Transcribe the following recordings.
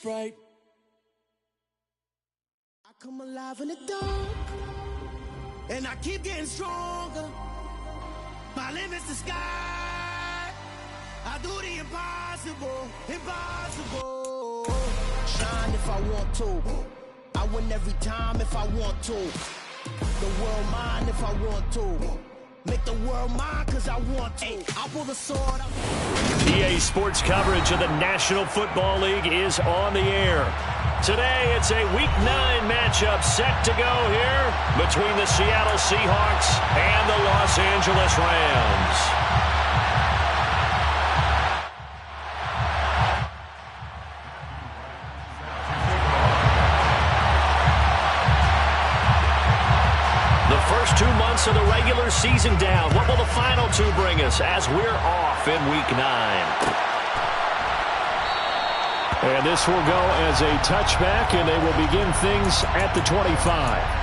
fright. I come alive in the dark, and I keep getting stronger. My limit's the sky. I do the impossible, impossible. Shine if I want to. I win every time if I want to. The world mine if I want to. Make the world mine cause I want to. I'll pull the sword. EA Sports coverage of the National Football League is on the air. Today it's a Week 9 matchup set to go here between the Seattle Seahawks and the Los Angeles Rams. First 2 months of the regular season down. What will the final two bring us as we're off in Week 9? And this will go as a touchback, and they will begin things at the 25.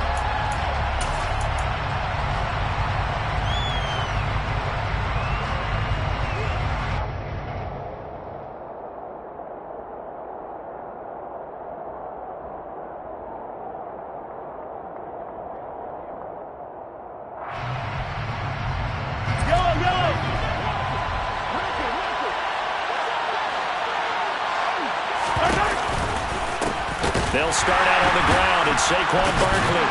They'll start out on the ground at Saquon Barkley.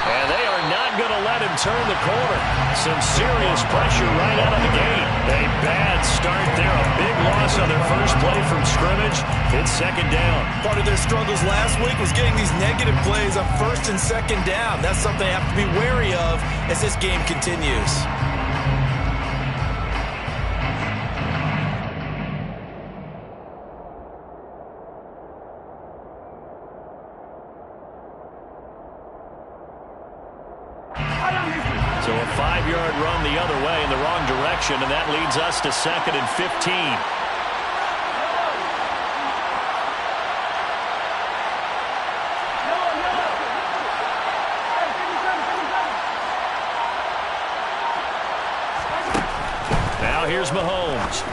And they are not going to let him turn the corner. Some serious pressure right out of the gate. A bad start there. A big loss on their first play from scrimmage. It's second down. Part of their struggles last week was getting these negative plays on first and second down. That's something they have to be wary of as this game continues. So a 5-yard run the other way in the wrong direction, and that leads us to 2nd and 15. Now here's Mahomes.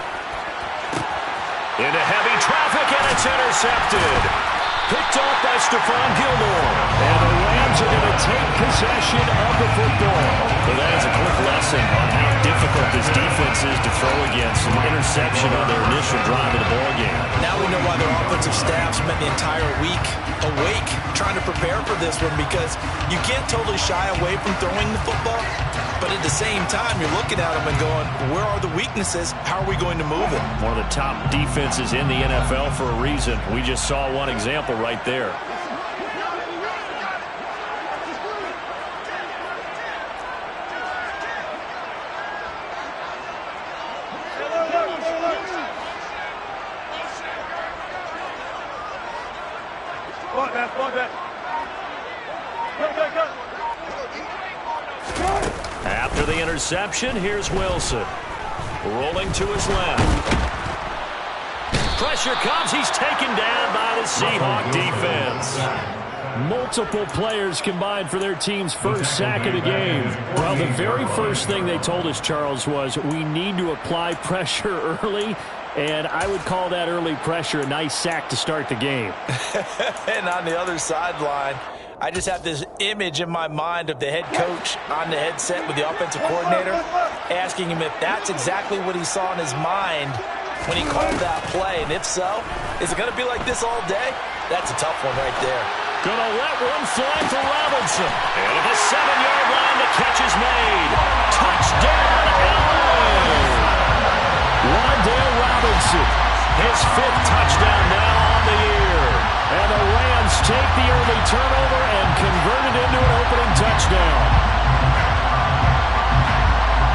Into heavy traffic, and it's intercepted. Picked off by Stephon Gilmore. And the Rams are going to take possession of the football. So that is a quick lesson on how difficult this defense is to throw against. An interception on their initial drive of the ballgame. Now we know why their offensive staff spent the entire week awake trying to prepare for this one, because you can't totally shy away from throwing the football, but at the same time you're looking at them and going, where are the weaknesses? How are we going to move it? One of the top defenses in the NFL for a reason. We just saw one example right there. After the interception, here's Wilson. Rolling to his left. Pressure comes. He's taken down by the Seahawk defense. Multiple players combined for their team's first sack of the game. Well, the very first thing they told us, Charles, was we need to apply pressure early, and I would call that early pressure a nice sack to start the game. And on the other sideline, I just have this image in my mind of the head coach on the headset with the offensive coordinator asking him if that's exactly what he saw in his mind when he called that play. And if so, is it going to be like this all day? That's a tough one right there. Gonna let one fly for Robinson. And at the 7-yard line, the catch is made. Touchdown, Allen! Wan'Dale Robinson. His 5th touchdown now on the year. And the Rams take the early turnover and convert it into an opening touchdown.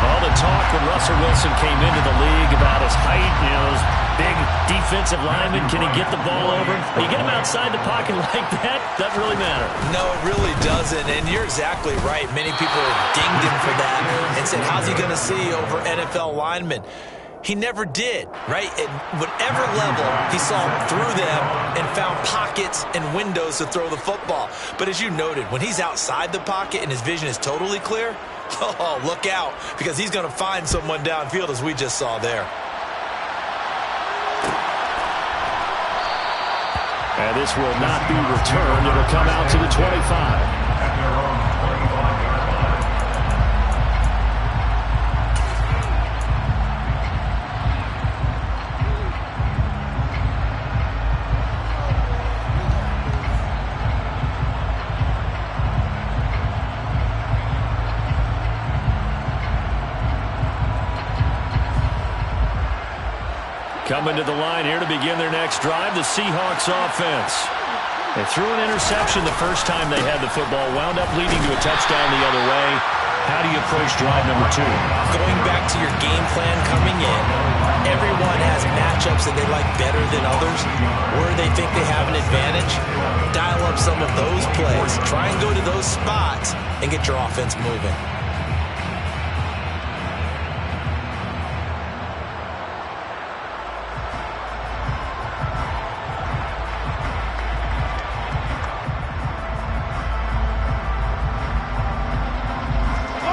All the talk when Russell Wilson came into the league about his height, those big defensive linemen, can he get the ball over? You get him outside the pocket like that, doesn't really matter. No, it really doesn't, and you're exactly right. Many people dinged him for that and said, how's he going to see over NFL linemen? He never did, right? At whatever level, he saw through them and found pockets and windows to throw the football. But as you noted, when he's outside the pocket and his vision is totally clear, oh, look out, because he's going to find someone downfield, as we just saw there. And this will not be returned. It'll come out to the 25. Coming to the line here to begin their next drive, the Seahawks offense. They threw an interception the first time they had the football, wound up leading to a touchdown the other way. How do you approach drive number 2? Going back to your game plan coming in, everyone has matchups that they like better than others, where they think they have an advantage. Dial up some of those plays. Try and go to those spots and get your offense moving.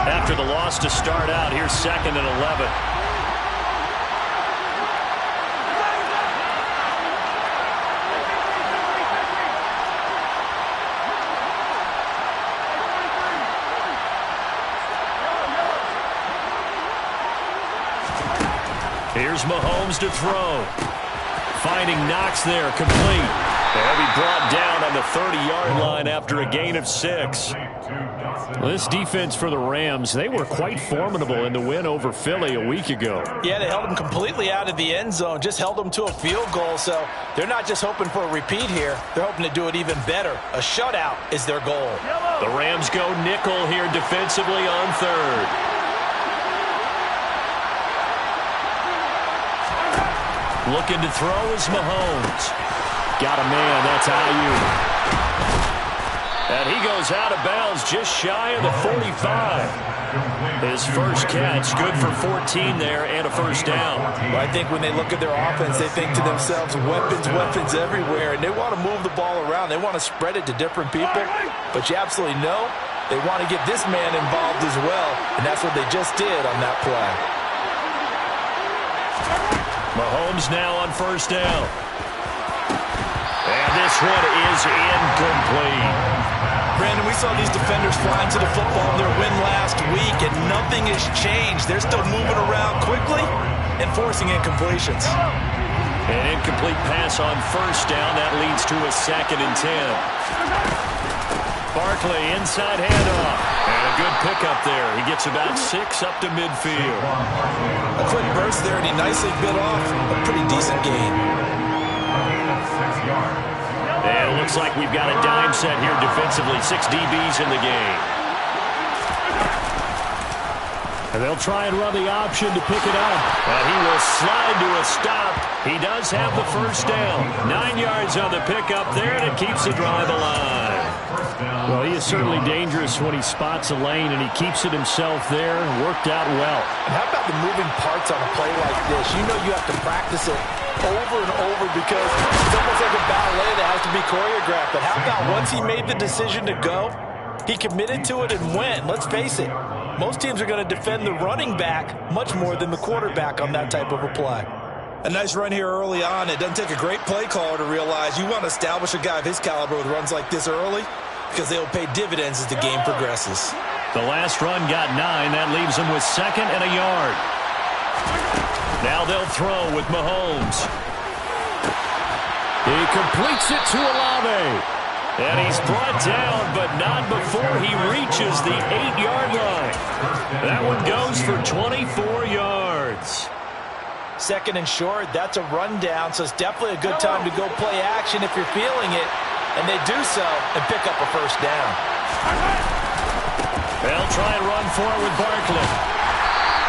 After the loss to start out, here's 2nd and 11. Here's Mahomes to throw. Finding Knox there, complete. They'll be brought down on the 30-yard line after a gain of 6. Well, this defense for the Rams, they were quite formidable in the win over Philly a week ago. Yeah, they held them completely out of the end zone, just held them to a field goal. So they're not just hoping for a repeat here. They're hoping to do it even better. A shutout is their goal. The Rams go nickel here defensively on 3rd. Looking to throw is Mahomes. Got a man, that's Ayuk. And he goes out of bounds just shy of the 45. His first catch, good for 14 there and a first down. Well, I think when they look at their offense, they think to themselves, weapons, weapons everywhere, and they want to move the ball around. They want to spread it to different people, but you absolutely know they want to get this man involved as well, and that's what they just did on that play. Mahomes now on first down. And this one is incomplete. Brandon, we saw these defenders flying to the football in their win last week, and nothing has changed. They're still moving around quickly and forcing incompletions. An incomplete pass on first down. That leads to a 2nd and 10. Barkley inside handoff. And a good pickup there. He gets about 6 up to midfield. A quick burst there, and he nicely bit off a pretty decent gain. And it looks like we've got a dime set here defensively. 6 DBs in the game. And they'll try and run the option to pick it up. And he will slide to a stop. He does have the first down. 9 yards on the pickup there, and it keeps the drive alive. Well, he is certainly dangerous when he spots a lane, and he keeps it himself there. Worked out well. And how about the moving parts on a play like this? You know you have to practice it over and over because it's almost like a ballet that has to be choreographed. But how about once he made the decision to go, he committed to it and went. Let's face it, most teams are going to defend the running back much more than the quarterback on that type of a play. A nice run here early on. It doesn't take a great play caller to realize you want to establish a guy of his caliber with runs like this early because they will pay dividends as the game progresses. The last run got 9. That leaves them with 2nd and a yard. Now they'll throw with Mahomes. He completes it to Olave. And he's brought down, but not before he reaches the 8-yard line. That one goes for 24 yards. 2nd and short, that's a rundown, so it's definitely a good time to go play action if you're feeling it. And they do so and pick up a first down. They'll try and run for it with Barkley.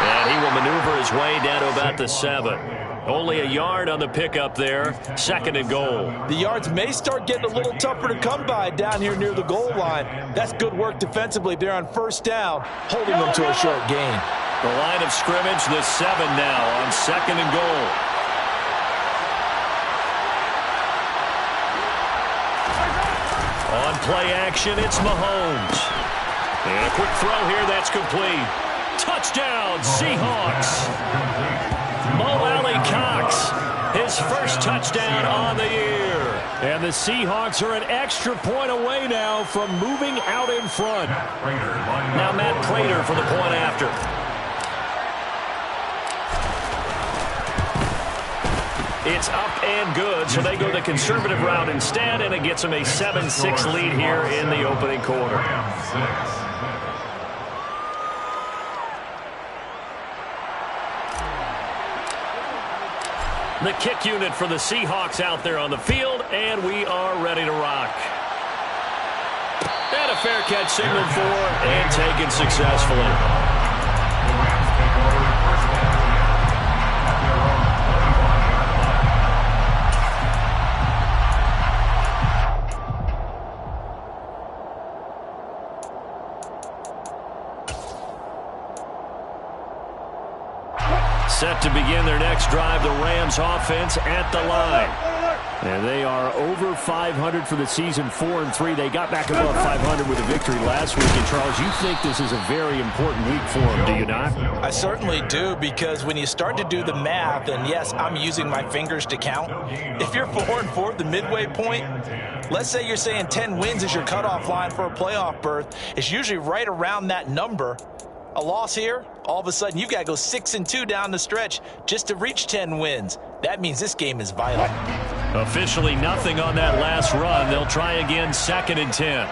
And he will maneuver his way down to about the 7. Only a yard on the pickup there. 2nd and goal. The yards may start getting a little tougher to come by down here near the goal line. That's good work defensively. They're on first down, holding them to a short gain. The line of scrimmage, the 7 now on 2nd and goal. On play action, it's Mahomes. And a quick throw here, that's complete. Touchdown, Seahawks. Mo Alley Cox, his first touchdown on the year. And the Seahawks are an extra point away now from moving out in front. Now Matt Prater for the point after. It's up and good, so they go the conservative route instead, and it gets them a 7-6 lead here in the opening quarter. The kick unit for the Seahawks out there on the field, and we are ready to rock. And a fair catch signaled for and taken successfully. Set to begin their next drive, the Rams offense at the line. And they are over 500 for the season, 4-3. They got back above 500 with a victory last week. And, Charles, you think this is a very important week for them, do you not? I certainly do, because when you start to do the math, and yes, I'm using my fingers to count. If you're 4-4 at the midway point, let's say you're saying 10 wins is your cutoff line for a playoff berth. It's usually right around that number. A loss here, all of a sudden you've got to go 6-2 down the stretch just to reach 10 wins. That means this game is vital. Officially nothing on that last run. They'll try again, 2nd and 10.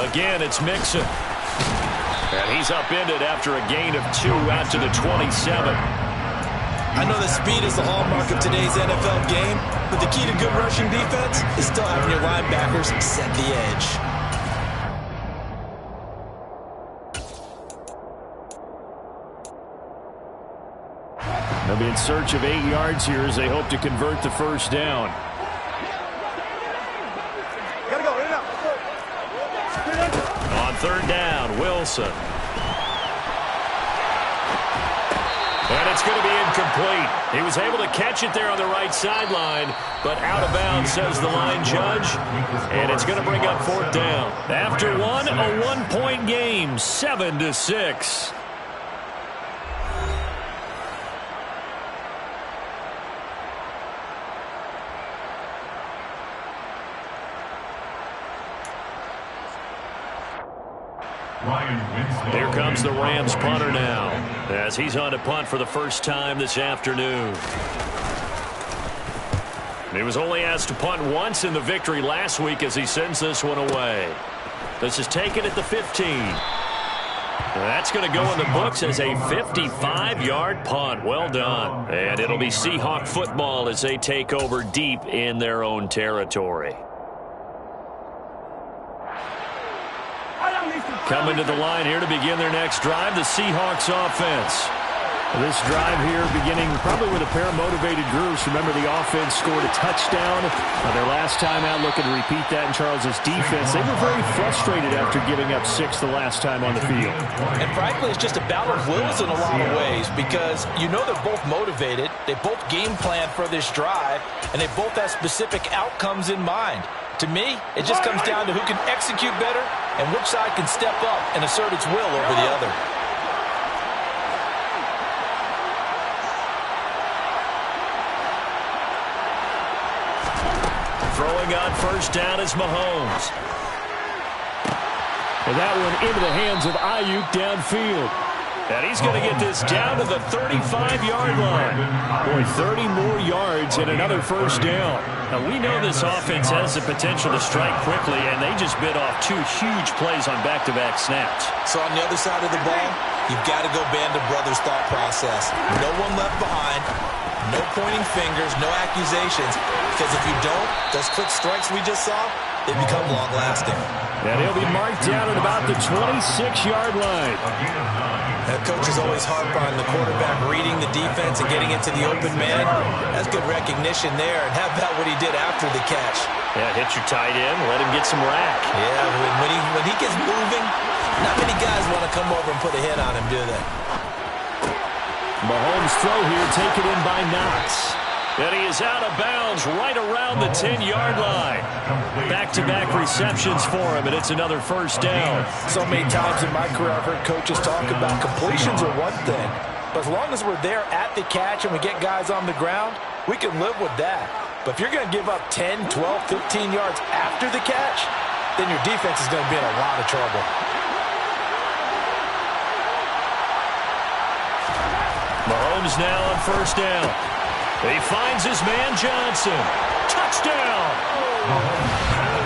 Again, it's Mixon. And he's upended after a gain of 2 out to the 27. I know that speed is the hallmark of today's NFL game, but the key to good rushing defense is still having your linebackers set the edge. They'll be in search of 8 yards here as they hope to convert the first down. On 3rd down, Wilson. And it's going to be incomplete. He was able to catch it there on the right sideline, but out of bounds, says the line judge. And it's going to bring up 4th down. After one, a 1-point game, 7-6. Here comes the Rams punter now, as he's on to punt for the first time this afternoon. He was only asked to punt once in the victory last week as he sends this one away. This is taken at the 15. That's going to go in the books as a 55-yard punt. Well done. And it'll be Seahawk football as they take over deep in their own territory. Coming to the line here to begin their next drive, the Seahawks offense. This drive here beginning probably with a pair of motivated groups. Remember, the offense scored a touchdown their last time out. Looking to repeat that in Charles's defense. They were very frustrated after giving up 6 the last time on the field. And frankly, it's just a battle of wills in a lot of ways, because you know they're both motivated. They both game plan for this drive, and they both have specific outcomes in mind. To me, it just comes down to who can execute better and which side can step up and assert its will over the other. Throwing on first down is Mahomes. And that one into the hands of Ayuk downfield. And he's going to get this down to the 35-yard line. Boy, 30 more yards and another first down. Now, we know this offense has the potential to strike quickly, and they just bit off 2 huge plays on back-to-back snaps. So on the other side of the ball, you've got to go band of brothers thought process. No one left behind. No pointing fingers, no accusations. Because if you don't, those quick strikes we just saw, they become long-lasting. And he'll be marked down at about the 26-yard line. That coach is always harp on the quarterback reading the defense and getting into the open man. That's good recognition there. And how about what he did after the catch? Yeah, hit your tight end, let him get some rack. Yeah, when he gets moving, not many guys want to come over and put a hit on him, do they? Mahomes' throw here taken in by Knox. And he is out of bounds right around the 10-yard line. Back-to-back receptions for him, and it's another first down. So many times in my career I've heard coaches talk about completions are one thing, but as long as we're there at the catch and we get guys on the ground, we can live with that. But if you're going to give up 10, 12, 15 yards after the catch, then your defense is going to be in a lot of trouble. Mahomes now on first down. He finds his man Johnson. Touchdown!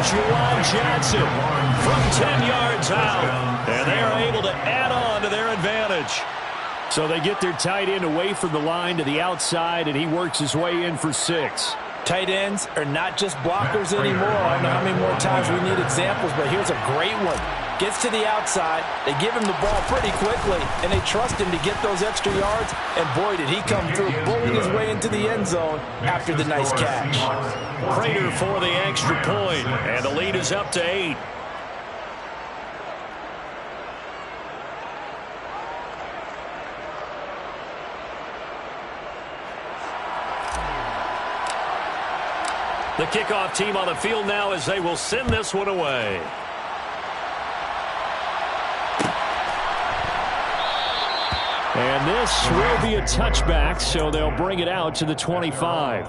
Juwan Johnson from 10 yards out. And they are able to add on to their advantage. So they get their tight end away from the line to the outside, and he works his way in for 6. Tight ends are not just blockers anymore. I don't know how many more times we need examples, but here's a great one. Gets to the outside, they give him the ball pretty quickly, and they trust him to get those extra yards, and boy, did he come through, bullying his way into the end zone after the nice catch. Prater for the extra point, and the lead is up to 8. The kickoff team on the field now as they will send this one away. And this will be a touchback, so they'll bring it out to the 25.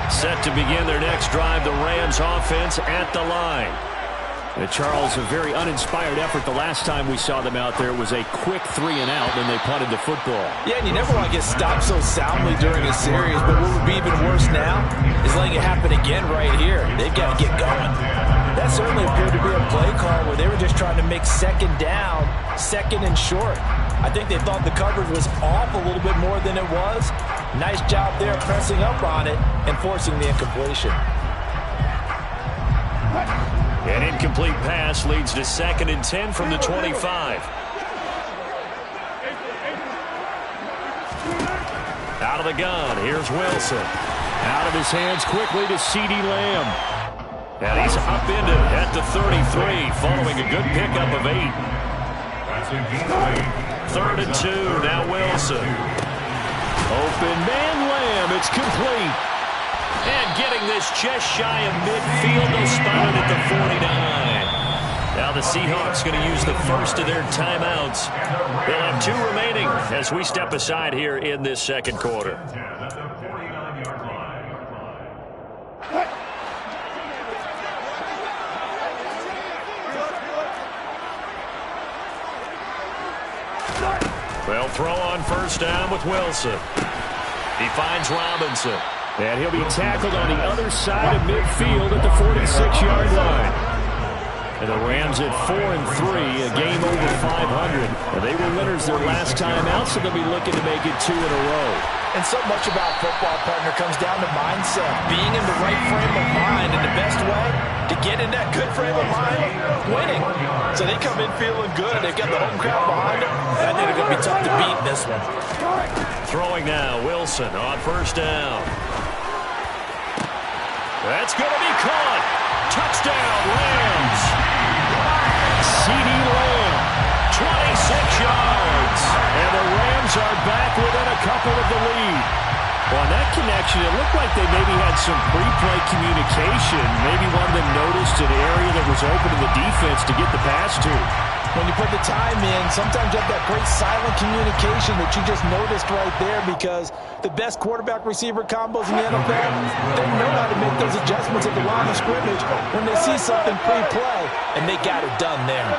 Set to begin their next drive, the Rams offense at the line. Charles, a very uninspired effort the last time we saw them out there. It was a quick 3-and-out, and they punted the football. Yeah, and you never want to get stopped so soundly during a series, but what would be even worse now is letting it happen again right here. They've got to get going. That certainly appeared to be a play call where they were just trying to make second down, second and short. I think they thought the coverage was off a little bit more than it was. Nice job there pressing up on it and forcing the incompletion. An incomplete pass leads to 2nd and 10 from the 25. Out of the gun, here's Wilson. Out of his hands quickly to CeeDee Lamb. And he's upended at the 33, following a good pickup of 8. 3rd and 2, now Wilson. Open man Lamb, it's complete. And getting this just shy of midfield, they'll spot it at the 49. Now the Seahawks going to use the first of their timeouts. They'll have 2 remaining as we step aside here in this second quarter. They'll throw on first down with Wilson. He finds Robinson. And he'll be tackled on the other side of midfield at the 46-yard line. And the Rams at 4-3, a game over 500. And they were winners their last time out, so they'll be looking to make it 2 in a row. And so much about football, partner, comes down to mindset. Being in the right frame of mind, and the best way to get in that good frame of mind, winning. So they come in feeling good. They've got the home crowd behind them. I think they're going to be tough to beat in this one. Throwing now, Wilson on first down. That's going to be caught. Touchdown, Rams. CeeDee Lamb, 26 yards. and the Rams are back within a couple of the lead. Well, on that connection, it looked like they maybe had some pre-play communication. Maybe one of them noticed an area that was open to the defense to get the pass to. When you put the time in, sometimes you have that great silent communication that you just noticed right there, because the best quarterback-receiver combos in the NFL, they know how to make those adjustments at the line of scrimmage when they see something pre-play, and they got it done there.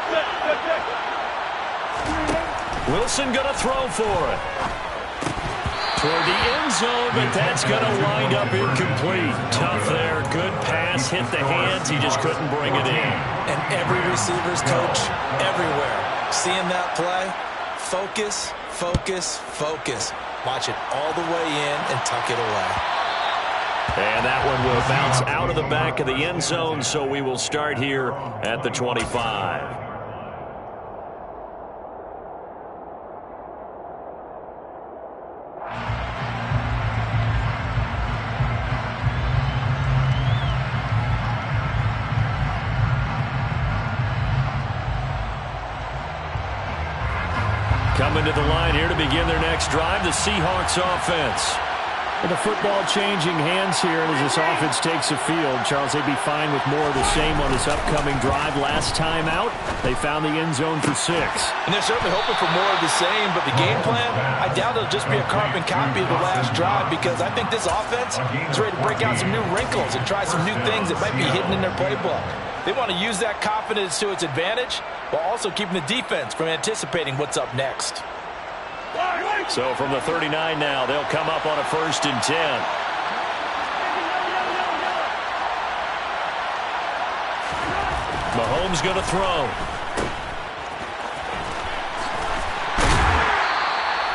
Wilson going to throw for it. Toward the end zone, but that's going to wind up incomplete. Tough there. Good pass. Hit the hands. He just couldn't bring it in. And every receiver's coach everywhere, seeing that play, focus, focus, focus. Watch it all the way in and tuck it away. And that one will bounce out of the back of the end zone, so we will start here at the 25. Coming to the line here to begin their next drive, the Seahawks offense. With the football changing hands here as this offense takes the field. Charles, they'd be fine with more of the same on this upcoming drive. Last time out, they found the end zone for 6. And they're certainly hoping for more of the same, but the game plan, I doubt it'll just be a carbon copy of the last drive, because I think this offense is ready to break out some new wrinkles and try some new things that might be hidden in their playbook. They want to use that confidence to its advantage while also keeping the defense from anticipating what's up next. So from the 39 now, they'll come up on a 1st and 10. Mahomes going to throw.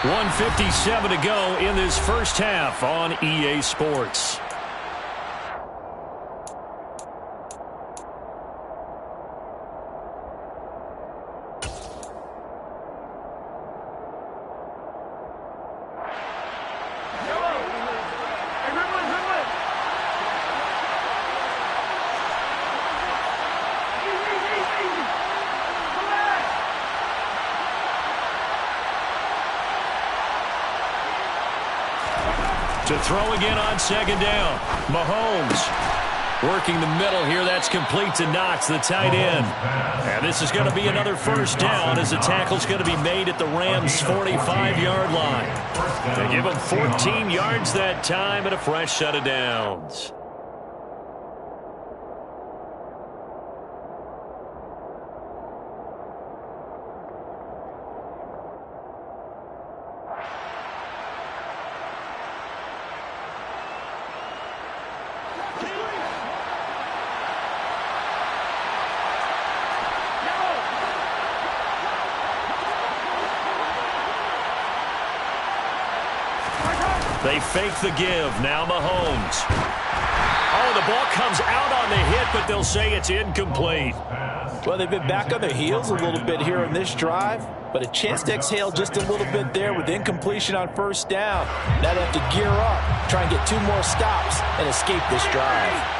1:57 to go in this first half on EA Sports. To throw again on 2nd down. Mahomes working the middle here. That's complete to Knox, the tight end. And this is going to be another 1st down as the tackle's going to be made at the Rams' 45-yard line. They give them 14 yards that time and a fresh set of downs. They fake the give. Now Mahomes. Oh, the ball comes out on the hit, but they'll say it's incomplete. Well, they've been back on their heels a little bit here in this drive, but a chance to exhale just a little bit there with incompletion on 1st down. Now they have to gear up, try and get 2 more stops, and escape this drive.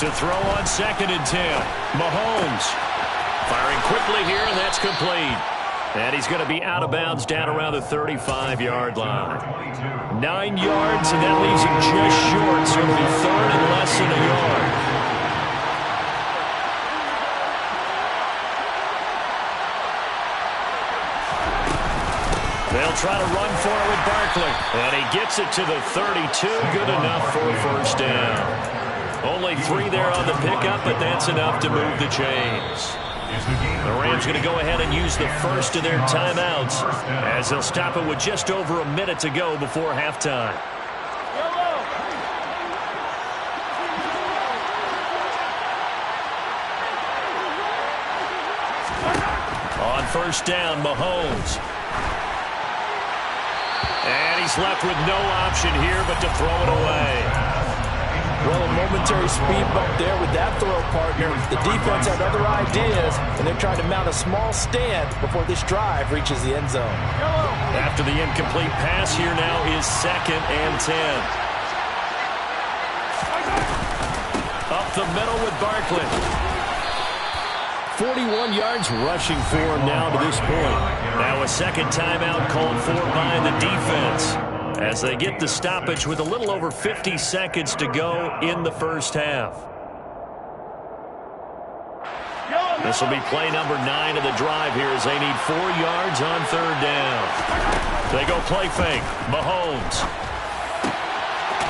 To throw on 2nd and 10. Mahomes firing quickly here, and that's complete. And he's going to be out of bounds down around the 35-yard line. 9 yards, and that leaves him just short, so it'll be 3rd and less than a yard. They'll try to run for it with Barkley. And he gets it to the 32. Good enough for a 1st down. Only 3 there on the pickup, but that's enough to move the chains. The Rams going to go ahead and use the first of their timeouts as they'll stop it with just over a minute to go before halftime. On 1st down, Mahomes. And he's left with no option here but to throw it away. Well, a momentary speed bump there with that throw partner. The defense had other ideas, and they're trying to mount a small stand before this drive reaches the end zone. After the incomplete pass, here now is 2nd and 10. Up the middle with Barkley. 41 yards rushing for him now to this point. Now a 2nd timeout called for by the defense, as they get the stoppage with a little over 50 seconds to go in the first half. This will be play number 9 of the drive here as they need 4 yards on 3rd down. They go play fake. Mahomes.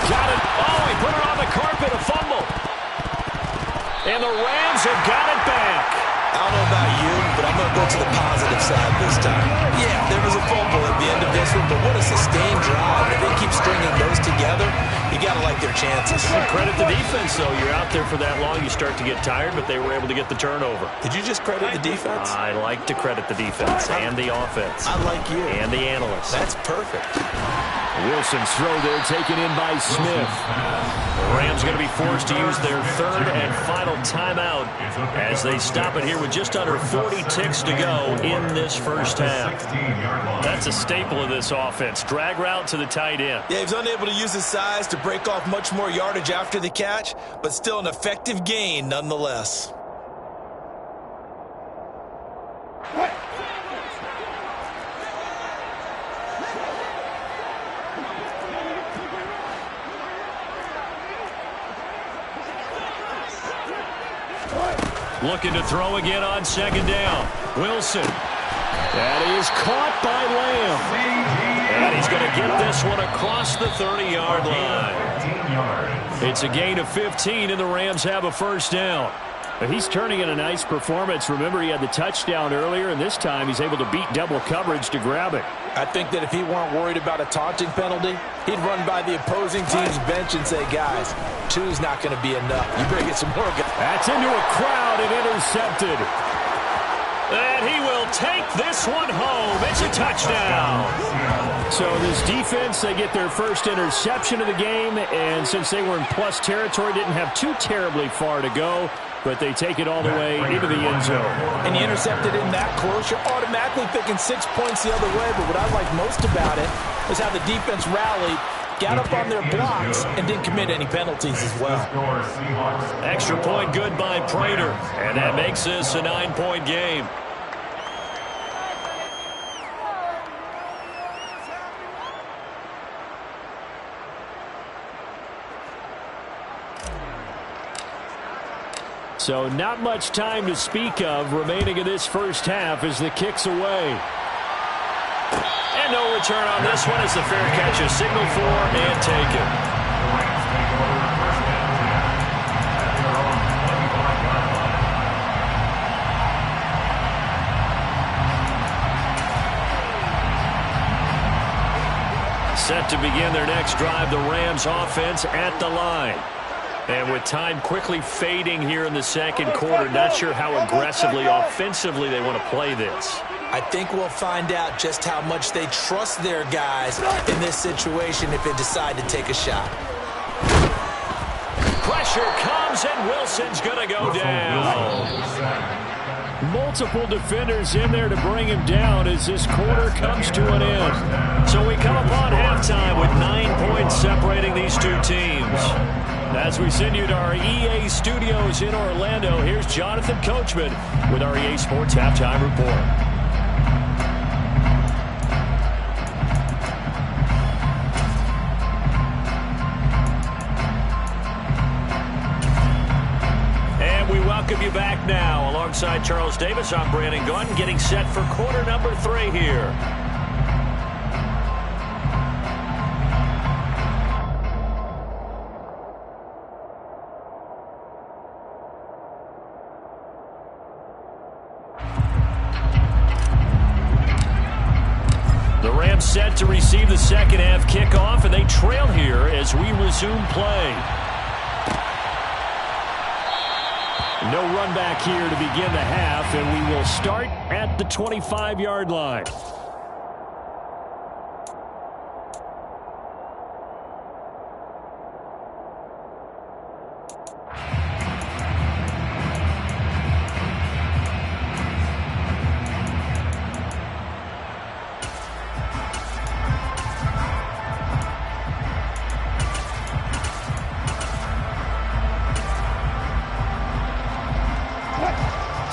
Got it. Oh, he put it on the carpet, a fumble. And the Rams have got it back. I don't know about you, but I'm going to go to the positive side this time. Yeah, there was a fumble at the end of this one, but what a sustained drive. If they keep stringing those together, you got to like their chances. You credit the defense, though. You're out there for that long, you start to get tired, but they were able to get the turnover. Did you just credit the defense? I like to credit the defense and the offense. I like you. And the analysts. That's perfect. Wilson's throw there taken in by Smith. The Rams going to be forced to use their 3rd and final timeout as they stop it here with just under 40 ticks to go in this first half. That's a staple of this offense. Drag route to the tight end. Yeah, he's unable to use his size to break off much more yardage after the catch, but still an effective gain nonetheless. Looking to throw again on second down. Wilson. That is caught by Lamb. And he's going to get this one across the 30-yard line. It's a gain of 15, and the Rams have a first down. But he's turning in a nice performance. Remember, he had the touchdown earlier, and this time he's able to beat double coverage to grab it. I think that if he weren't worried about a taunting penalty, he'd run by the opposing team's bench and say, guys, two's not going to be enough. You bring it some more guys. That's into a crowd and intercepted. And he will take this one home. It's a touchdown. So this defense, they get their first interception of the game, and since they were in plus territory, didn't have too terribly far to go, but they take it all the way into the end zone. And you intercepted in that close, you're automatically thinking 6 points the other way, but what I like most about it is how the defense rallied, got up on their blocks, and didn't commit any penalties as well. Extra point good by Prater, and that makes this a 9-point game. So not much time to speak of remaining in this first half as the kick's away. And no return on this one as the fair catch is signaled for and taken. Set to begin their next drive, the Rams offense at the line. And with time quickly fading here in the second quarter, not sure how aggressively, offensively they want to play this. I think we'll find out just how much they trust their guys in this situation if they decide to take a shot. Pressure comes, and Wilson's going to go down. Multiple defenders in there to bring him down as this quarter comes to an end. So we come upon halftime with 9 points separating these two teams. As we send you to our EA studios in Orlando, here's Jonathan Coachman with our EA Sports Halftime Report. And we welcome you back now. Alongside Charles Davis, I'm Brandon Gunn, getting set for quarter number 3 here. Set to receive the second half kickoff, and they trail here as we resume play. No run back here to begin the half, and we will start at the 25-yard line.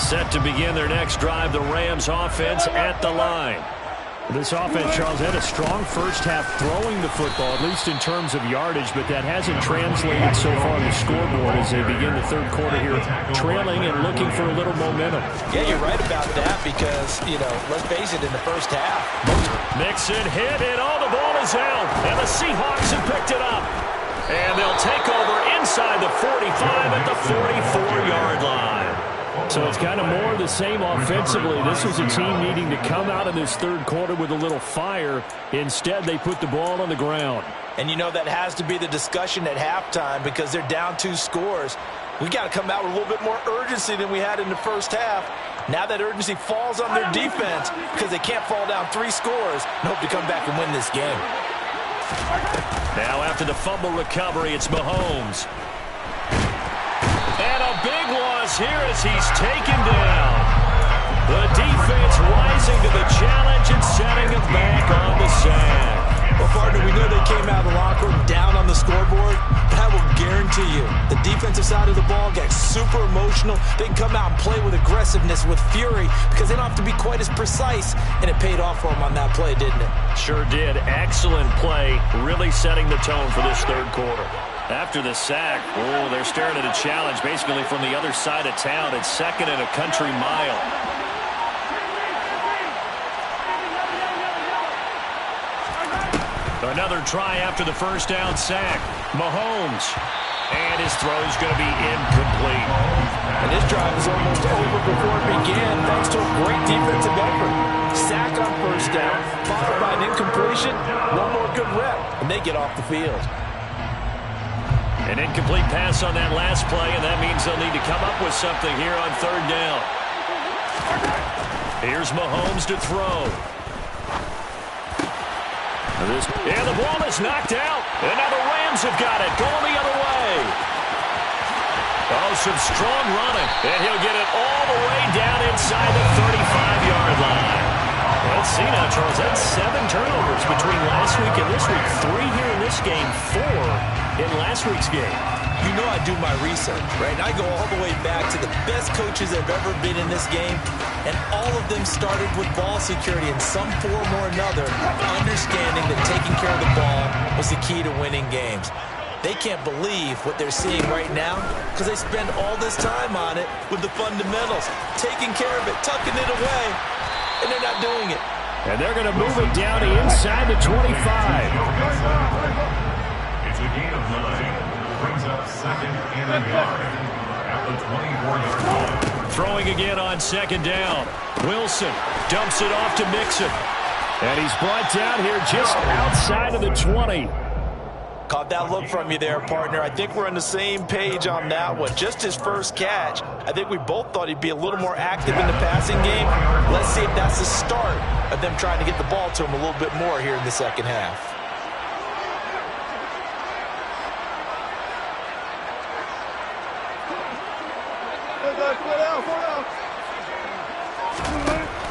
Set to begin their next drive, the Rams offense at the line. This offense, Charles, had a strong first half throwing the football, at least in terms of yardage, but that hasn't translated so far on the scoreboard as they begin the third quarter here, trailing and looking for a little momentum. Yeah, you're right about that because, let's face it, in the first half. Mixon hit, and all the ball is out, and the Seahawks have picked it up. And they'll take over inside the 45 at the 44-yard line. So it's kind of more of the same offensively. This was a team needing to come out of this third quarter with a little fire. Instead, they put the ball on the ground. And that has to be the discussion at halftime because they're down 2 scores. We got to come out with a little bit more urgency than we had in the first half. Now that urgency falls on their defense because they can't fall down 3 scores and hope to come back and win this game. Now after the fumble recovery, it's Mahomes. And And a big loss here as he's taken down. The defense rising to the challenge and setting it back on the sack. Well, partner, we know they came out of the locker room down on the scoreboard, but I will guarantee you the defensive side of the ball got super emotional. They can come out and play with aggressiveness, with fury, because they don't have to be quite as precise, and it paid off for them on that play, didn't it? Sure did. Excellent play, really setting the tone for this third quarter. After the sack, they're staring at a challenge basically from the other side of town. It's second and a country mile. Another try after the first down sack. Mahomes. And his throw's going to be incomplete. And this drive is almost over before it began thanks to a great defensive effort. Sack on first down, followed by an incompletion. One more good rep, and they get off the field. An incomplete pass on that last play, and that means they'll need to come up with something here on third down. Here's Mahomes to throw. And the ball is knocked out. And now the Rams have got it. Going the other way. Oh, some strong running. And he'll get it all the way down inside the 35-yard line. Let's see now, Charles. That's 7 turnovers between last week and this week. 3 here in this game, 4 in last week's game. You know I do my research, right? And I go all the way back to the best coaches that have ever been in this game, and all of them started with ball security in some form or another, understanding that taking care of the ball was the key to winning games. They can't believe what they're seeing right now because they spend all this time on it with the fundamentals, taking care of it, tucking it away, and they're not doing it. And they're going to move it down to inside the 25. It's a gain of 9. Brings up second and a yard at the 24-yard line. Throwing again on second down. Wilson dumps it off to Mixon. And he's brought down here just outside of the 20. Caught that look from you there, partner. I think we're on the same page on that one. Just his first catch. I think we both thought he'd be a little more active in the passing game. Let's see if that's the start of them trying to get the ball to him a little bit more here in the second half.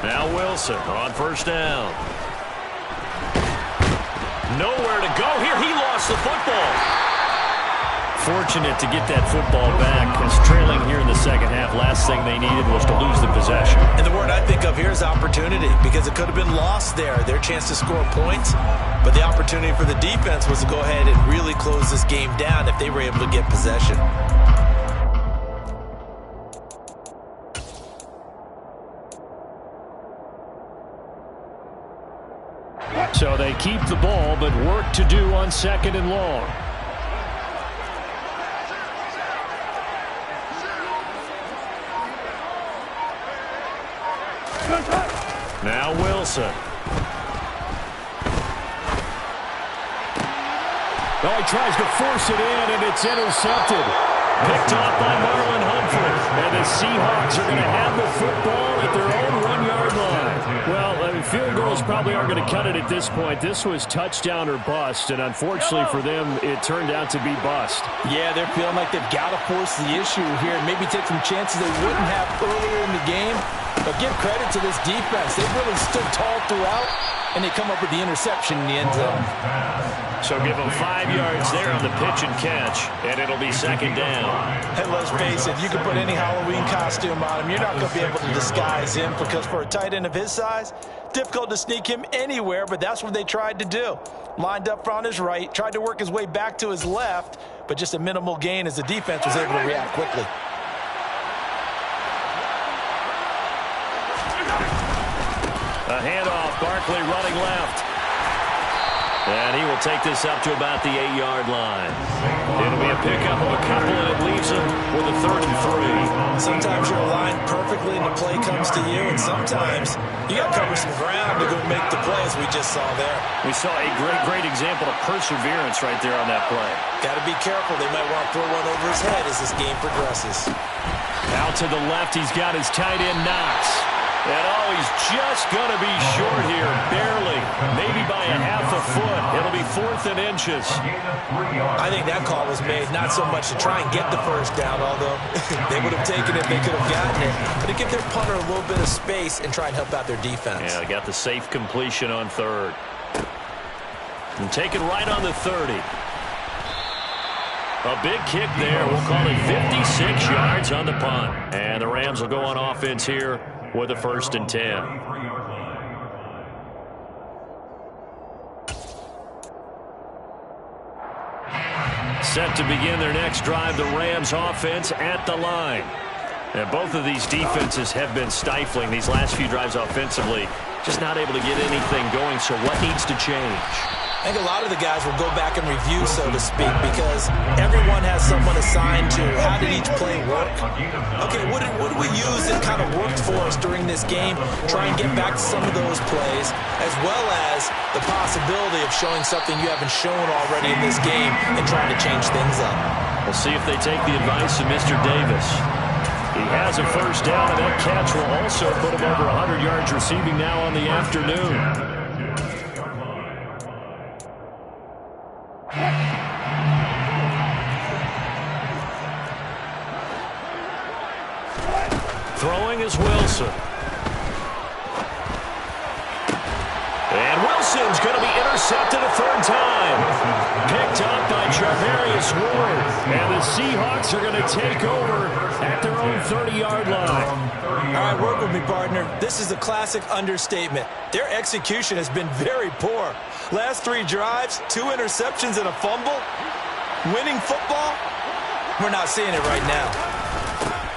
Now Wilson on first down. Nowhere to go here. He lost the football. Fortunate to get that football back because trailing here in the second half, last thing they needed was to lose the possession. And the word I think of here is opportunity because it could have been lost there, their chance to score points. But the opportunity for the defense was to go ahead and really close this game down if they were able to get possession. So they keep the ball, but work to do on second and long. Now Wilson. Oh, he tries to force it in, and it's intercepted. Picked off by Marlon Humphrey. And the Seahawks are going to have the football at their own 1-yard line. Well, field goals probably aren't going to cut it at this point. This was touchdown or bust, and unfortunately for them, it turned out to be bust. Yeah, they're feeling like they've got to force the issue here and maybe take some chances they wouldn't have earlier in the game. But give credit to this defense. They've really stood tall throughout, and they come up with the interception in the end zone. So give them 5 yards there on the pitch and catch, and it'll be second down. And let's face it, you can put any Halloween costume on him. You're not going to be able to disguise him because for a tight end of his size, difficult to sneak him anywhere, but that's what they tried to do. Lined up on his right, tried to work his way back to his left, but just a minimal gain as the defense was able to react quickly. A handoff, Barkley running left. And he will take this up to about the 8-yard line. It'll be a pickup of a couple, and it leaves him with a 3rd and 3. Sometimes you're aligned perfectly and the play comes to you, and sometimes you got to cover some ground to go make the play, as we just saw there. We saw a great example of perseverance right there on that play. Got to be careful. They might want to throw one over his head as this game progresses. Out to the left, he's got his tight end Knox. And oh, he's just going to be short here, barely, maybe by a half a foot. It'll be 4th and inches. I think that call was made not so much to try and get the first down, although they would have taken it, they could have gotten it, but to give their punter a little bit of space and try and help out their defense. Yeah, they got the safe completion on 3rd. And taken right on the 30. A big kick there. We'll call it 56 yards on the punt. And the Rams will go on offense here with a 1st and 10. Set to begin their next drive, the Rams offense at the line. And both of these defenses have been stifling these last few drives offensively. Just not able to get anything going, so what needs to change? I think a lot of the guys will go back and review, so to speak, because everyone has someone assigned to how did each play work. Okay, what did we use that kind of worked for us during this game? Try and get back to some of those plays, as well as the possibility of showing something you haven't shown already in this game and trying to change things up. We'll see if they take the advice of Mr. Davis. He has a 1st down, and that catch will also put him over 100 yards receiving now on the afternoon. Throwing is Wilson. And Wilson's going to be intercepted a 3rd time. Picked up by Charvarius Ward. And the Seahawks are going to take over at their own 30-yard line. All right, work with me, partner. This is a classic understatement. Their execution has been very poor. Last 3 drives, 2 interceptions and a fumble. Winning football? We're not seeing it right now.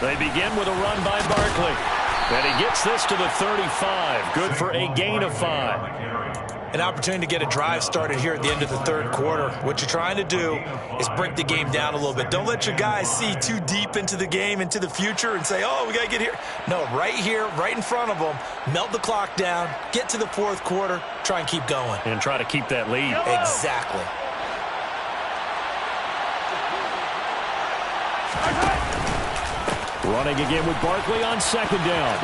They begin with a run by Barkley. And he gets this to the 35. Good for a gain of 5. An opportunity to get a drive started here at the end of the 3rd quarter. What you're trying to do is break the game down a little bit. Don't let your guys see too deep into the game, into the future, and say, oh, we got to get here. No, right here, right in front of them, melt the clock down, get to the 4th quarter, try and keep going. And try to keep that lead. Exactly. Running again with Barkley on 2nd down.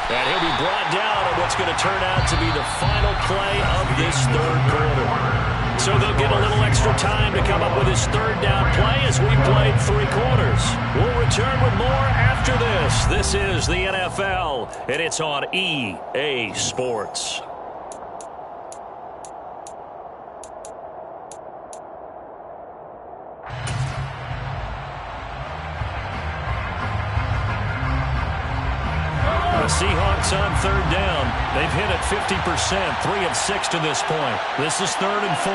And he'll be brought down at what's going to turn out to be the final play of this 3rd quarter. So they'll get a little extra time to come up with his 3rd down play as we played 3 quarters. We'll return with more after this. This is the NFL, and it's on EA Sports. Seahawks on 3rd down. They've hit it 50%, 3 of 6 to this point. This is 3rd and 4.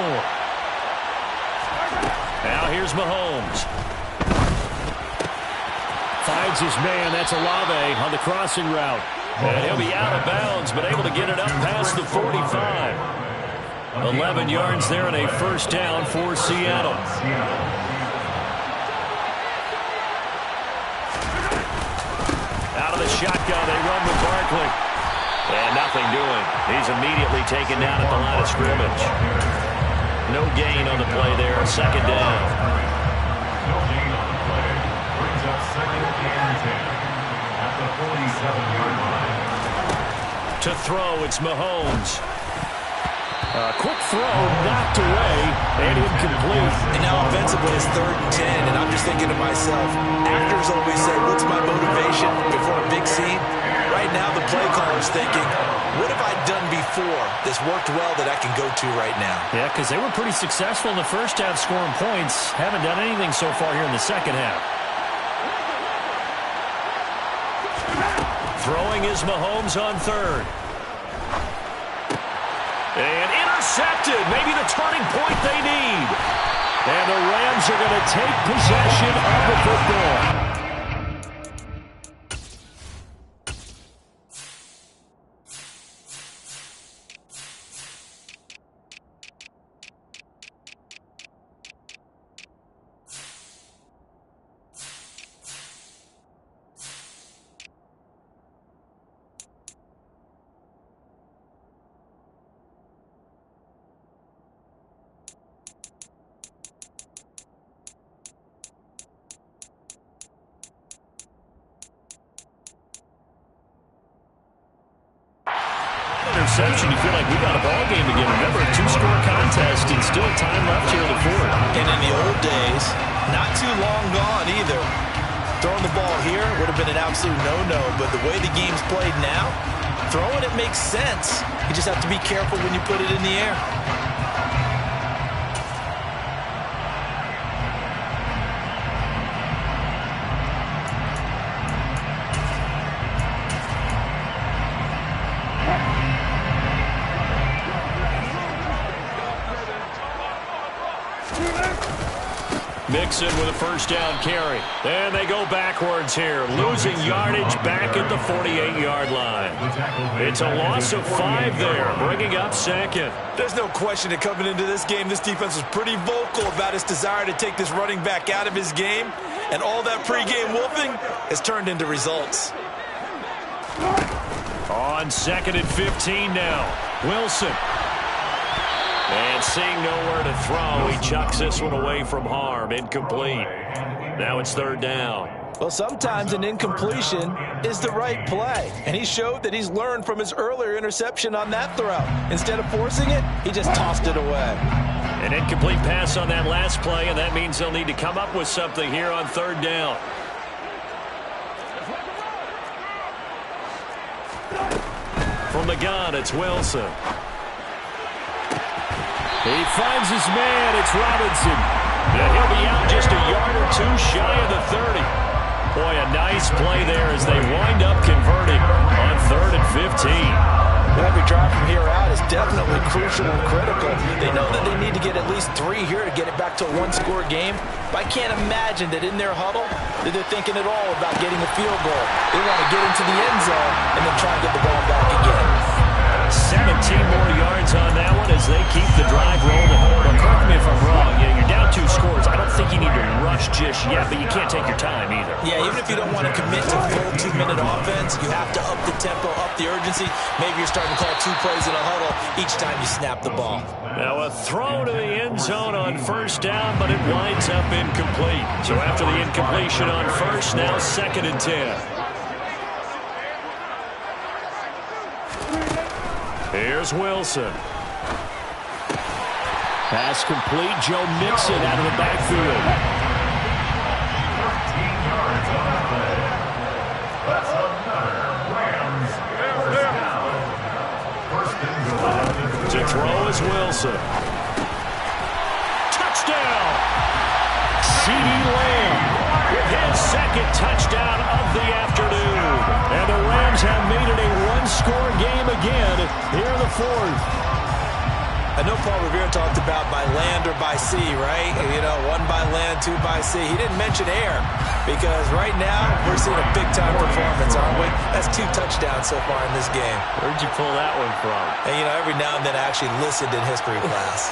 Now here's Mahomes. Finds his man. That's Olave on the crossing route. And he'll be out of bounds, but able to get it up past the 45. 11 yards there and a 1st down for Seattle. Out of the shotgun, they run with Barkley. And nothing doing. He's immediately taken down at the line of scrimmage. No gain on the play there. 2nd down. No gain on the play. Brings up 2nd and 10 at the 47-yard line. To throw, it's Mahomes. Quick throw, knocked away, and incomplete. And now offensively it's 3rd and 10, and I'm just thinking to myself, actors always say, what's my motivation before a big scene? Right now the play caller's thinking, what have I done before that's worked well that I can go to right now? Yeah, because they were pretty successful in the 1st half scoring points. Haven't done anything so far here in the 2nd half. Throwing is Mahomes on 3rd. And intercepted. Maybe the turning point they need. And the Rams are going to take possession of the football. interception, you feel like we got a ball game again. Remember, a two-score contest and still time left here in the fourth. And in the old days, not too long gone either, throwing the ball here would have been an absolute no-no. But the way the game's played now, throwing it makes sense. You just have to be careful when you put it in the air. Mixon with a first down carry. And they go backwards here, losing yardage back at the 48-yard line. It's a loss of 5 there, bringing up second. There's no question that coming into this game, this defense was pretty vocal about its desire to take this running back out of his game. And all that pregame wolfing has turned into results. On 2nd and 15 now, Wilson. And seeing nowhere to throw, he chucks this one away from harm. Incomplete. Now it's 3rd down. Well, sometimes an incompletion is the right play. And he showed that he's learned from his earlier interception on that throw. Instead of forcing it, he just tossed it away. An incomplete pass on that last play, and that means they'll need to come up with something here on 3rd down. From the gun, it's Wilson. He finds his man. It's Robinson. And he'll be out just a yard or two shy of the 30. Boy, a nice play there as they wind up converting on 3rd and 15. Every drive from here out is definitely crucial and critical. They know that they need to get at least 3 here to get it back to a one-score game. But I can't imagine that in their huddle that they're thinking at all about getting a field goal. They want to get into the end zone and then try and get the ball back again. 17 more yards on that one as they keep the drive rolling. But correct me if I'm wrong. Yeah, you're down 2 scores. I don't think you need to rush just yet, but you can't take your time either. Yeah, even if you don't want to commit to full 2-minute offense, you have to up the tempo, up the urgency. Maybe you're starting to call 2 plays in a huddle each time you snap the ball. Now a throw to the end zone on 1st down, but it winds up incomplete. So after the incompletion on 1st, now 2nd and 10. Here's Wilson. Pass complete. Joe Mixon out of the backfield. 13 yards on the play. That's another Rams first down. 1st and goal. To throw is Wilson. Touchdown! CeeDee Lamb with his 2nd touchdown of the afternoon. And the Rams have made it a one-score game again here in the 4th. I know Paul Revere talked about by land or by sea, right? You know, 1 by land, 2 by sea. He didn't mention air because right now we're seeing a big-time performance, aren't we? That's 2 touchdowns so far in this game. Where'd you pull that one from? And, you know, every now and then I actually listened in history class.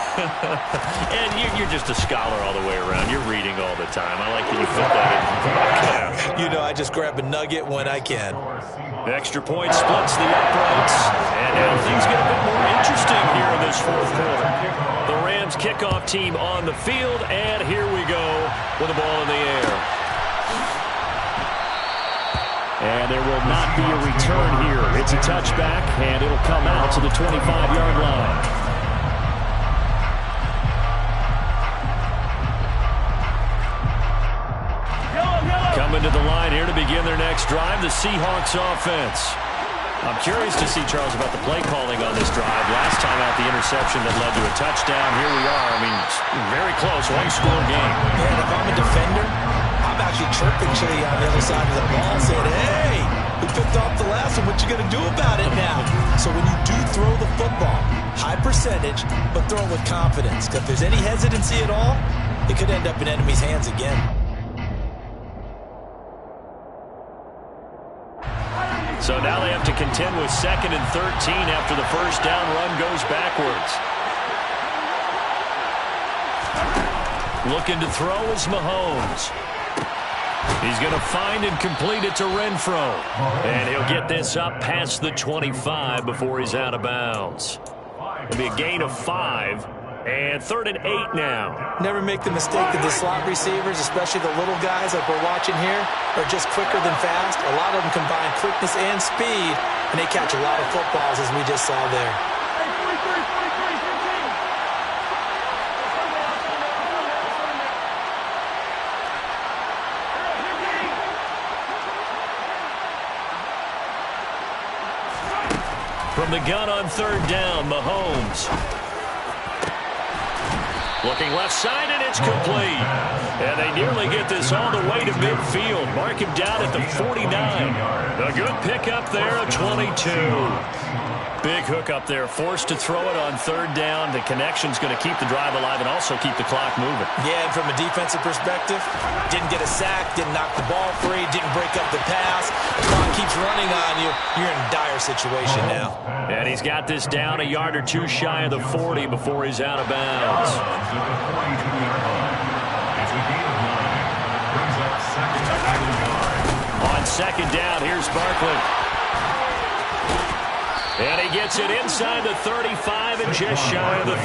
And you're just a scholar all the way around. You're reading all the time. I like that you put that in the podcast. You know, I just grab a nugget when I can. Extra point splits the uprights. And now things get a bit more interesting here in this 4th quarter. The Rams kickoff team on the field, and here we go with the ball in the air. And there will not be a return here. It's a touchback, and it'll come out to the 25-yard line. Coming to the line here to begin their next drive, the Seahawks offense. I'm curious to see, Charles, about the play calling on this drive. Last time out, the interception that led to a touchdown. Here we are. I mean, very close, one-score game. And if I'm a defender, I'm actually chirping Chili on the other side of the ball saying, hey, we picked off the last one. What you going to do about it now? So when you do throw the football, high percentage, but throw it with confidence. Because if there's any hesitancy at all, it could end up in enemy's hands again. So now they have to contend with 2nd and 13 after the first down run goes backwards. Looking to throw is Mahomes. He's going to find and complete it to Renfro. And he'll get this up past the 25 before he's out of bounds. It'll be a gain of 5. And 3rd and 8 now. Never make the mistake that the slot receivers, especially the little guys like we're watching here, are just quicker than fast. A lot of them combine quickness and speed, and they catch a lot of footballs, as we just saw there. From the gun on 3rd down, Mahomes. Looking left side, and it's complete. And they nearly get this all the way to midfield. Mark him down at the 49. A good pickup there, a 22. Big hook up there, forced to throw it on 3rd down. The connection's going to keep the drive alive and also keep the clock moving. Yeah, and from a defensive perspective, didn't get a sack, didn't knock the ball free, didn't break up the pass. The clock keeps running on you. You're in a dire situation now. And he's got this down a yard or two shy of the 40 before he's out of bounds. On 2nd down, here's Barkley. And he gets it inside the 35 and just shy of the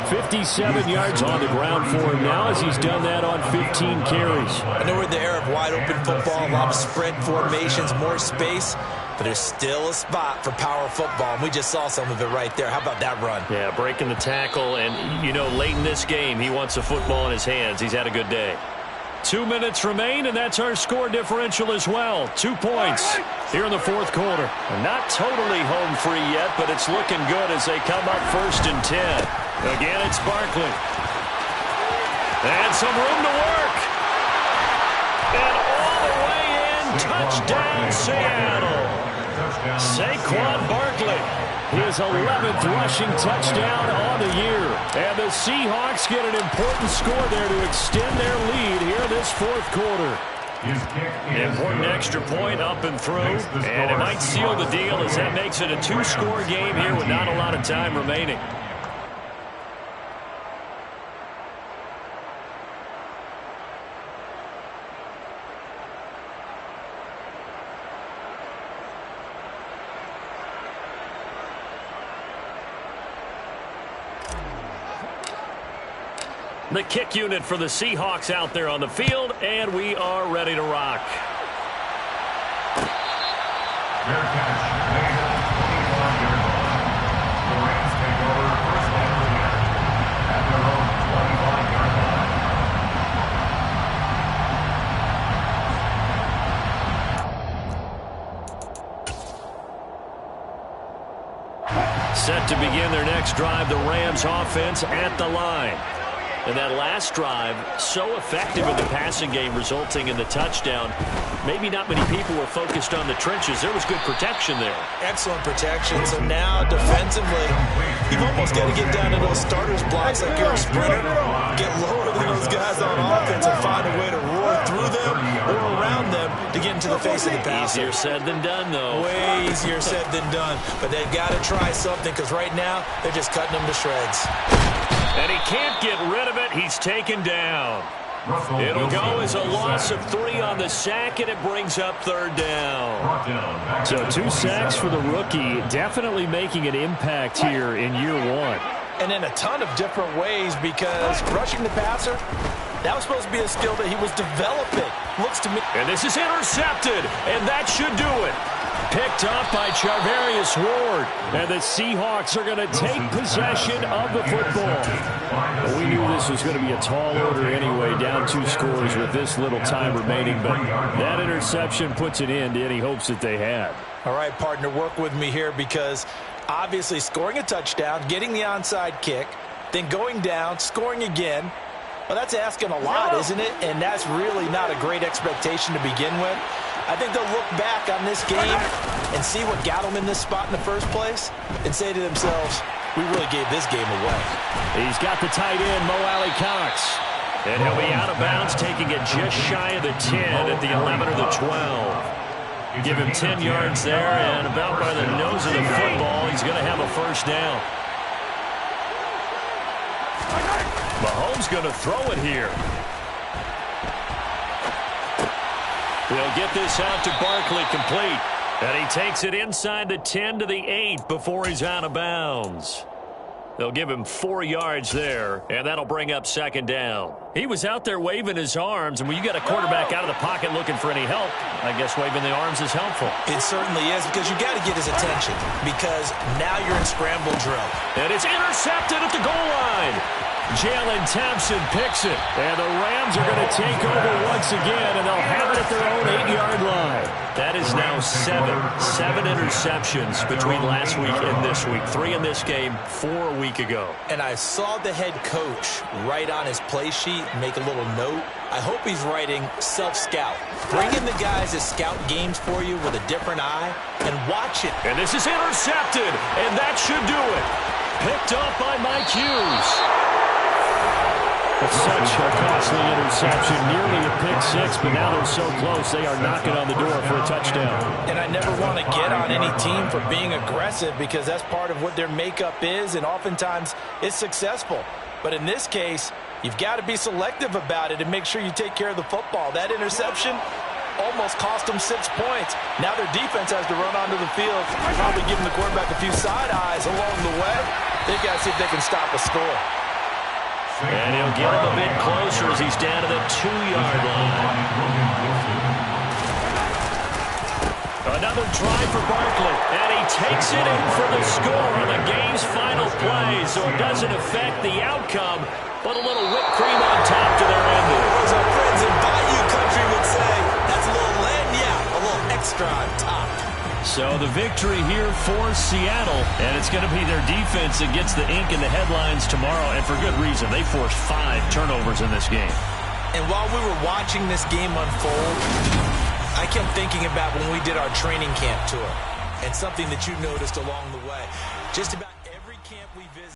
30. 57 yards on the ground for him now as he's done that on 15 carries. I know we're in the era of wide-open football, a lot of spread formations, more space, but there's still a spot for power football, and we just saw some of it right there. How about that run? Yeah, breaking the tackle, and, you know, late in this game, he wants the football in his hands. He's had a good day. 2 minutes remain, and that's our score differential as well. 2 points here in the 4th quarter. And not totally home free yet, but it's looking good as they come up 1st and 10. Again, it's Barkley. And some room to work. And all the way in, touchdown Seattle. Saquon Barkley. His 11th rushing touchdown on the year. And the Seahawks get an important score there to extend their lead here this 4th quarter. Important extra point up and through. And it might seal the deal as that makes it a 2-score game here with not a lot of time remaining. The kick unit for the Seahawks out there on the field, and we are ready to rock. Their catch made at the 25-yard line. The Rams take over 1st and 10 at their own 25-yard line. Set to begin their next drive, the Rams offense at the line. And that last drive, so effective in the passing game, resulting in the touchdown. Maybe not many people were focused on the trenches. There was good protection there. Excellent protection. So now, defensively, you've almost got to get down to those starters blocks like you're a sprinter. Get lower than those guys on offense and find a way to roar through them or around them to get into the face of the passer. Easier said than done, though. Way easier said than done. But they've got to try something because right now, they're just cutting them to shreds. And he can't get rid of it. He's taken down. It'll go as a loss of 3 on the sack, and it brings up 3rd down. So 2 sacks for the rookie, definitely making an impact here in year 1. And in a ton of different ways because rushing the passer, that was supposed to be a skill that he was developing. Looks to me. And this is intercepted, and that should do it. Picked up by Charvarius Ward. And the Seahawks are going to take possession of the football. Well, we knew this was going to be a tall order anyway, down 2 scores with this little time remaining. But that interception puts an end to any hopes that they had. All right, partner, work with me here because obviously scoring a touchdown, getting the onside kick, then going down, scoring again. Well, that's asking a lot, isn't it? And that's really not a great expectation to begin with. I think they'll look back on this game and see what got them in this spot in the first place and say to themselves, we really gave this game away. He's got the tight end, Mo Alley-Cox. And he'll be out of bounds, taking it just shy of the 10 at the 11 or the 12. Give him 10 yards there, and about by the nose of the football, he's going to have a 1st down. Mahomes going to throw it here. He'll get this out to Barkley, complete. And he takes it inside the 10 to the 8 before he's out of bounds. They'll give him 4 yards there, and that'll bring up second down. He was out there waving his arms, and when you got a quarterback out of the pocket looking for any help, I guess waving the arms is helpful. It certainly is, because you got to get his attention, because now you're in scramble drill. And it's intercepted at the goal line. Jalen Thompson picks it, and the Rams are going to take over once again, and they'll have it at their own 8-yard line. That is now 7 interceptions between last week and this week. 3 in this game, 4 a week ago. And I saw the head coach write on his play sheet, make a little note. I hope he's writing self-scout. Bring in the guys that scout games for you with a different eye and watch it. And this is intercepted, and that should do it. Picked up by Mike Hughes. Such a costly interception, nearly a pick-6, but now they're so close they are knocking on the door for a touchdown. And I never want to get on any team for being aggressive, because that's part of what their makeup is, and oftentimes it's successful. But in this case, you've got to be selective about it and make sure you take care of the football. That interception almost cost them 6 points. Now their defense has to run onto the field, probably giving the quarterback a few side eyes along the way. They've got to see if they can stop a score. And he'll get him a bit closer as he's down to the 2-yard line. Another try for Barkley, and he takes it in for the score on the game's final play, so it doesn't affect the outcome, but a little whipped cream on top to their ending. As our friends in Bayou Country would say, that's a little lagniappe, a little extra on top. So the victory here for Seattle, and it's going to be their defense that gets the ink in the headlines tomorrow, and for good reason. They forced 5 turnovers in this game. And while we were watching this game unfold, I kept thinking about when we did our training camp tour and something that you noticed along the way. Just about